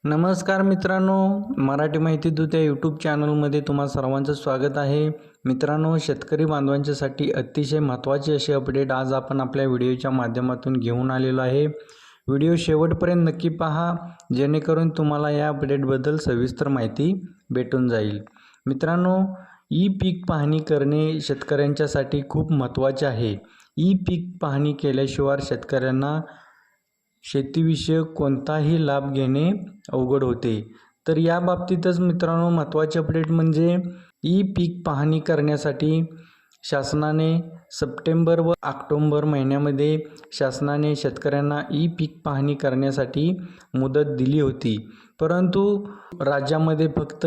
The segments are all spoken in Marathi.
नमस्कार मित्रांनो, मराठी माहिती दूत या यूट्यूब चॅनलमध्ये तुम्हा सर्वांचं स्वागत आहे. मित्रांनो, शेतकरी बांधवांच्यासाठी अतिशय महत्त्वाची अशी अपडेट आज आपण आपल्या व्हिडिओच्या माध्यमातून घेऊन आलेलो आहे. व्हिडिओ शेवटपर्यंत नक्की पहा, जेणेकरून तुम्हाला या अपडेटबद्दल सविस्तर माहिती भेटून जाईल. मित्रांनो, ई पीक पाहणी करणे शेतकऱ्यांच्यासाठी खूप महत्त्वाचे आहे. ई पीक पाहणी केल्याशिवाय शेतकऱ्यांना शेतीविषयक कोणताही लाभ घेणे अवघड होते. तर या बाबतीतच मित्रांनो, महत्त्वाचे अपडेट म्हणजे ई पीक पाहणी करण्यासाठी शासनाने सप्टेंबर व ऑक्टोबर महिन्यामध्ये शासनाने शेतकऱ्यांना ई पीक पाहणी करण्यासाठी मुदत दिली होती. परंतु राज्यामध्ये फक्त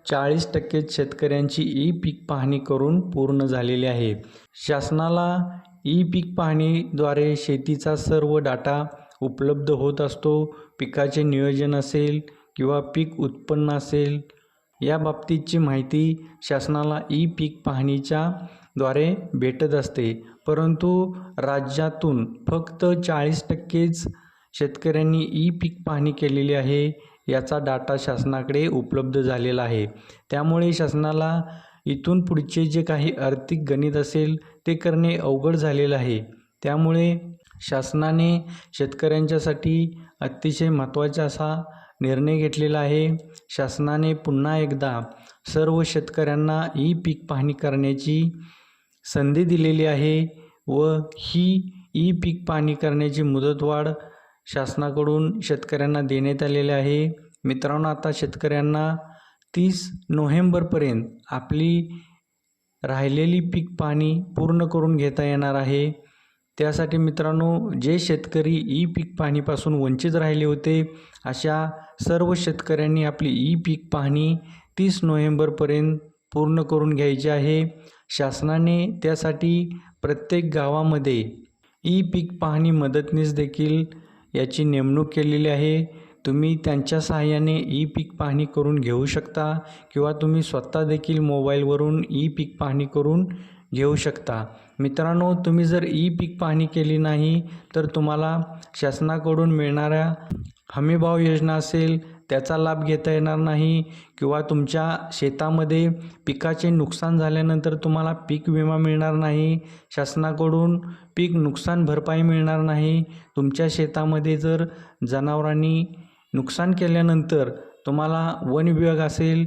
40% शेतकऱ्यांची ई पीक पाहणी करून पूर्ण झालेली आहे. शासनाला ई पीक पाहणीद्वारे शेतीचा सर्व डाटा उपलब्ध होत असतो. पिकाचे नियोजन असेल किंवा पीक उत्पन्न असेल, या बाबतीतची माहिती शासनाला ई पीक पाहणीच्या द्वारे भेटत असते. परंतु राज्यातून फक्त 40%च शेतकऱ्यांनी ई पीक पाहणी केलेली आहे. याचा डाटा शासनाकडे उपलब्ध झालेला आहे. त्यामुळे शासनाला इथून पुढचे जे काही आर्थिक गणित असेल ते करणे अवघड झालेलं आहे. त्यामुळे शासनाने शेतकऱ्यांच्यासाठी अतिशय महत्त्वाचा असा निर्णय घेतलेला आहे. शासनाने पुन्हा एकदा सर्व शेतकऱ्यांना ई पीक पाहणी करण्याची संधी दिलेली आहे व ही ई पीक पाहणी करण्याची मुदतवाढ शासनाकडून शेतकऱ्यांना देण्यात आलेली आहे. मित्रांनो, आता शेतकऱ्यांना 30 नोव्हेंबरपर्यंत आपली राहिलेली पीक पाहणी पूर्ण करून घेता येणार आहे. त्यासाठी मित्रांनो, जे शेतकरी ई पीक पाहणीपासून वंचित राहिले होते, अशा सर्व शेतकऱ्यांनी आपली ई पीक पाहणी 30 नोव्हेंबरपर्यंत पूर्ण करून घ्यायची आहे. शासनाने त्यासाठी प्रत्येक गावामध्ये ई पीक पाहणी मदतनीस देखील याची नेमणूक केलेली आहे. तुम्ही त्यांच्या सहाय्याने ई पीक पाहणी करून घेऊ शकता किंवा तुम्ही स्वतः देखील मोबाईलवरून ई पीक पाहणी करून घेऊ शकता. मित्रांनो, तुम्ही जर ई पीक पाहणी केली नाही तर तुम्हाला शासनाकडून मिळणाऱ्या हमीभाव योजना असेल त्याचा लाभ घेता येणार नाही किंवा तुमच्या शेतामध्ये पिकाचे नुकसान झाल्यानंतर तुम्हाला पीक विमा मिळणार नाही. शासनाकडून पीक नुकसान भरपाई मिळणार नाही. तुमच्या शेतामध्ये जर जनावरांनी नुकसान केल्यानंतर तुम्हाला वन विभाग असेल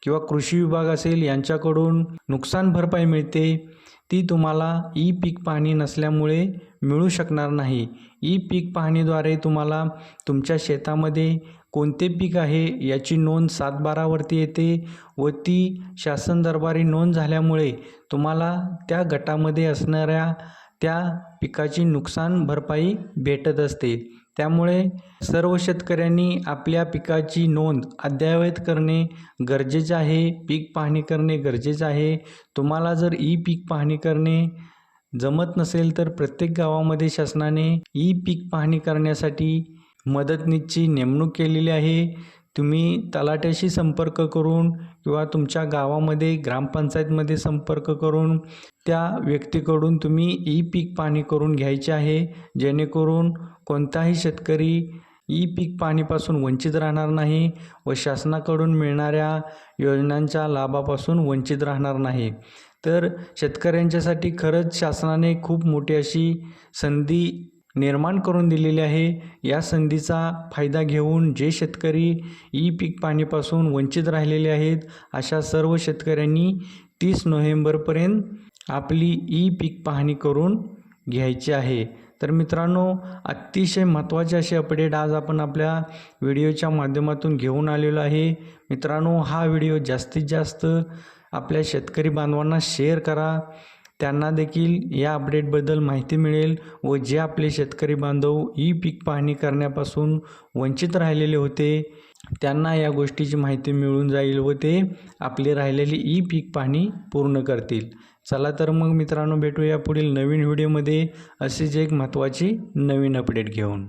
किंवा कृषी विभाग असेल यांच्याकडून नुकसान भरपाई मिळते. ती तुम्हाला ई पीक पाहणी नसल्यामुळे मिळू शकणार नाही. ई पीक पाहणीद्वारे तुम्हाला तुमच्या शेतामध्ये कोणते पीक आहे याची नोंद 7/12वरती येते व ती शासन दरबारी नोंद झाल्यामुळे तुम्हाला त्या गटामध्ये असणाऱ्या त्या पिकाची नुकसान भरपाई भेटत असते. त्यामुळे सर्व शेतकऱ्यांनी आपल्या पिकाची नोंद अद्ययावत करणे गरजेचे आहे. पीक पाहणी करणे गरजेचे आहे. तुम्हाला जर ई पीक पाहणी करणे जमत नसेल तर प्रत्येक गावामध्ये शासनाने ई पीक पाहणी करण्यासाठी मदतनीसची नेमणूक केलेली आहे. तुम्ही तलाठ्याशी संपर्क करून किंवा तुमच्या गावामध्ये ग्रामपंचायतमध्ये संपर्क करून त्या व्यक्तीकडून तुम्ही ई पीक पाहणी करून घ्यायची आहे, जेणेकरून कोणताही शेतकरी ई पीक पाहणीपासून वंचित राहणार नाही व शासनाकडून मिळणाऱ्या योजनांच्या लाभापासून वंचित राहणार नाही. तर शेतकऱ्यांच्यासाठी खरंच शासनाने खूप मोठी अशी संधी निर्माण करून दिलेली आहे. या संधीचा फायदा घेऊन जे शेतकरी ई पीक पाहणीपासून वंचित राहिलेले आहेत, अशा सर्व शेतकऱ्यांनी 30 नोव्हेंबरपर्यंत आपली ई पीक पाहणी करून घ्यायची आहे. तर मित्रांनो, अतिशय महत्त्वाचे असे अपडेट आज आपण आपल्या व्हिडिओच्या माध्यमातून घेऊन आलेलो आहे. मित्रांनो, हा व्हिडिओ जास्तीत जास्त आपल्या शेतकरी बांधवांना शेअर करा. त्यांना देखील या अपडेटबद्दल माहिती मिळेल व जे आपले शेतकरी बांधव ई पीक पाहणी करण्यापासून वंचित राहिलेले होते त्यांना या गोष्टीची माहिती मिळून जाईल व ते आपली राहिलेली ई पीक पाहणी पूर्ण करतील. चला तर मग मित्रांनो, भेटूया पुढील नवीन व्हिडिओमध्ये अशीच एक महत्त्वाची नवीन अपडेट घेऊन.